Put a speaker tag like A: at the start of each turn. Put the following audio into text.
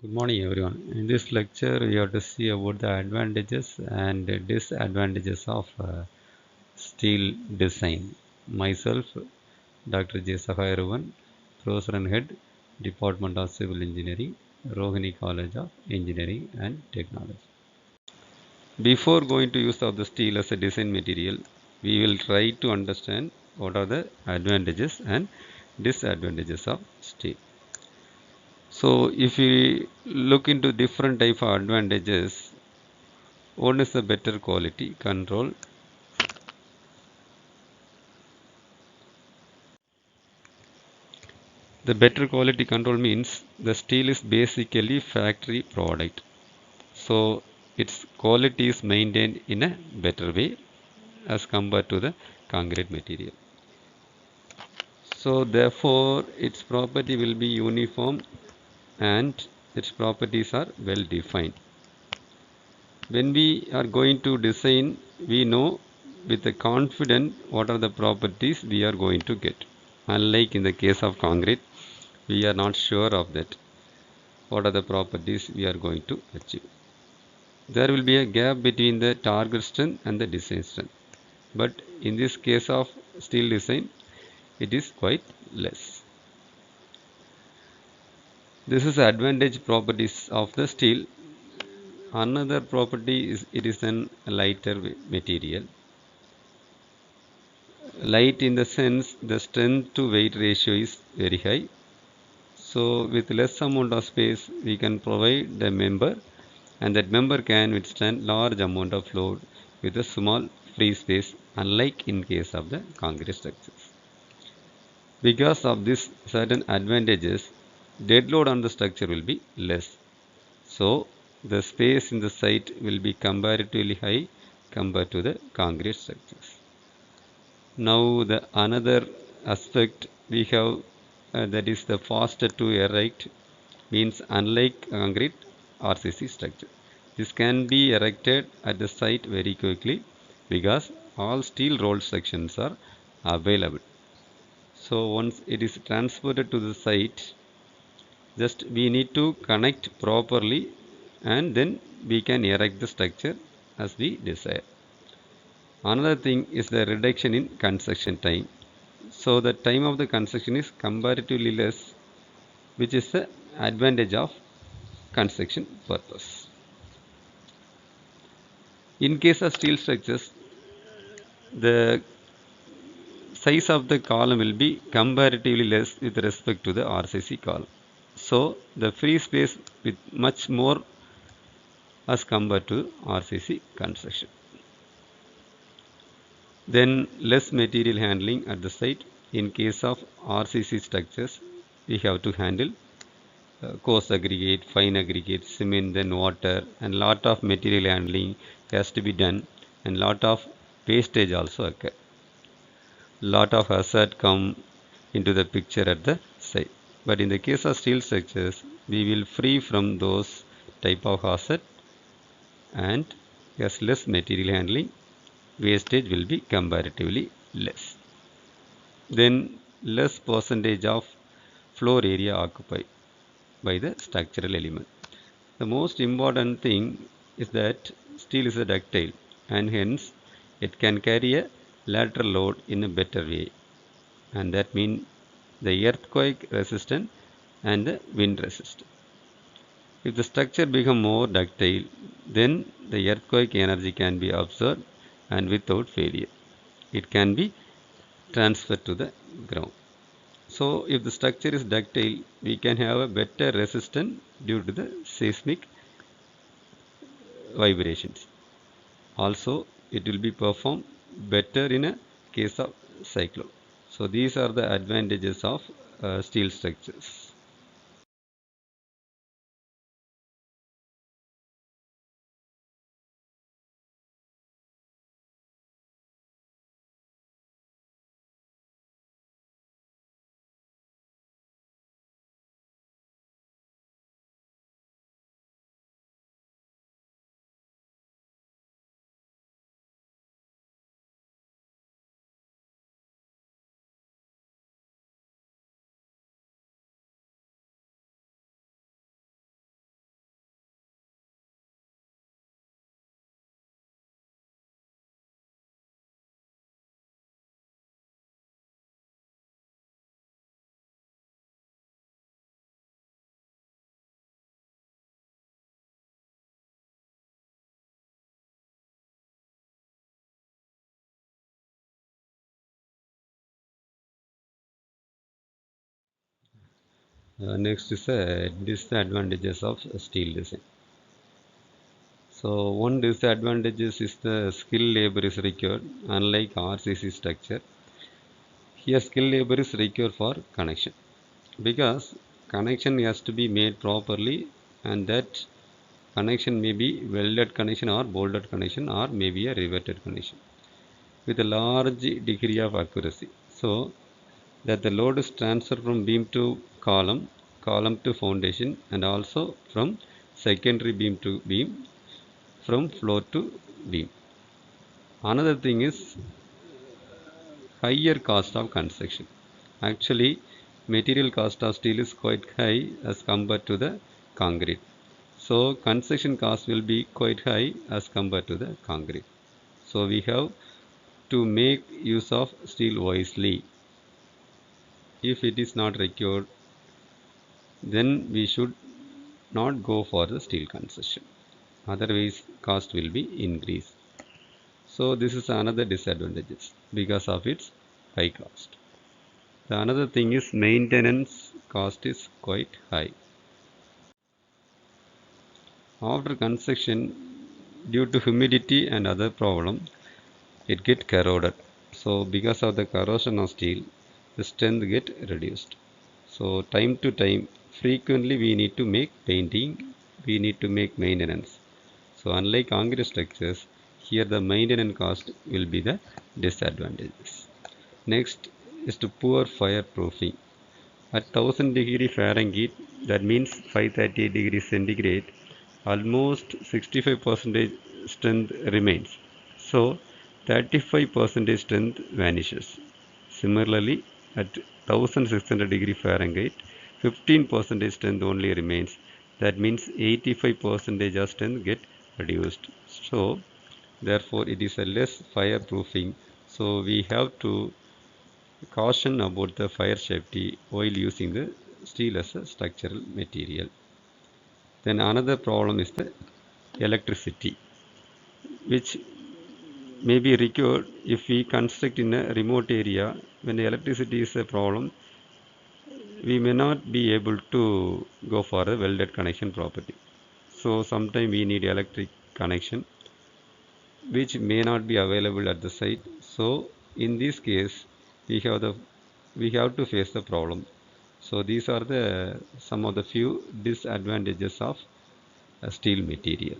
A: Good morning, everyone. In this lecture, we have to see about the advantages and disadvantages of steel design. Myself, Dr. J. Sahairavan, Professor and Head, Department of Civil Engineering, Rohini College of Engineering and Technology. Before going to use of the steel as a design material, we will try to understand what are the advantages and disadvantages of steel. So if we look into different type of advantages, one is the better quality control. The better quality control means the steel is basically factory product. So its quality is maintained in a better way as compared to the concrete material. So therefore its property will be uniform and its properties are well defined. When we are going to design, we know with a confidence what are the properties we are going to get. Unlike in the case of concrete, we are not sure of that. What are the properties we are going to achieve? There will be a gap between the target strength and the design strength. But in this case of steel design, it is quite less. This is the advantage properties of the steel. Another property is it is an lighter material. Light in the sense the strength to weight ratio is very high. So with less amount of space we can provide the member, and that member can withstand large amount of load with a small free space, unlike in case of the concrete structures. Because of this certain advantages, dead load on the structure will be less. So the space in the site will be comparatively high compared to the concrete structures. Now the another aspect we have, that is the faster to erect, means unlike concrete RCC structure. This can be erected at the site very quickly because all steel rolled sections are available. So once it is transported to the site, just we need to connect properly and then we can erect the structure as we desire. Another thing is the reduction in construction time. So the time of the construction is comparatively less, which is the advantage of construction purpose. In case of steel structures, the size of the column will be comparatively less with respect to the RCC column. So the free space with much more as compared to RCC construction. Then less material handling at the site. In case of RCC structures, we have to handle coarse aggregate, fine aggregate, cement, then water, and lot of material handling has to be done, and lot of wastage also occur. Lot of hazard come into the picture at the site. But in the case of steel structures, we will free from those type of hazard and has less material handling, wastage will be comparatively less. Then less percentage of floor area occupied by the structural element. The most important thing is that steel is a ductile and hence it can carry a lateral load in a better way, and that means the earthquake resistant and the wind resistant. If the structure become more ductile, then the earthquake energy can be absorbed and without failure, it can be transferred to the ground. So if the structure is ductile, we can have a better resistance due to the seismic vibrations. Also, it will be performed better in a case of cyclone. So these are the advantages of steel structures. Next is disadvantages of steel design. So one disadvantage is the skilled labor is required. Unlike RCC structure, here skilled labor is required for connection, because connection has to be made properly, and that connection may be welded connection or bolted connection or maybe a riveted connection with a large degree of accuracy, so that the load is transferred from beam to column, column to foundation, and also from secondary beam to beam, from floor to beam. Another thing is higher cost of construction. Actually, material cost of steel is quite high as compared to the concrete. So construction cost will be quite high as compared to the concrete. So we have to make use of steel wisely. If it is not required, then we should not go for the steel construction. Otherwise, cost will be increased. So this is another disadvantage because of its high cost. The another thing is maintenance cost is quite high. After construction, due to humidity and other problem, it get corroded. So because of the corrosion of steel, the strength get reduced. So time to time, frequently we need to make painting, we need to make maintenance. So unlike concrete structures, here the maintenance cost will be the disadvantages. Next is to poor fireproofing. At 1000°F, that means 538 degrees centigrade, almost 65% strength remains. So 35% strength vanishes. Similarly, at 1600°F, 15% strength only remains. That means 85% of strength get reduced. So therefore it is a less fireproofing. So we have to caution about the fire safety while using the steel as a structural material. Then another problem is the electricity, which may be required if we construct in a remote area. When the electricity is a problem, we may not be able to go for a welded connection properly. So sometimes we need electric connection, which may not be available at the site. So in this case, we have the we have to face the problem. So these are the some of the few disadvantages of a steel material.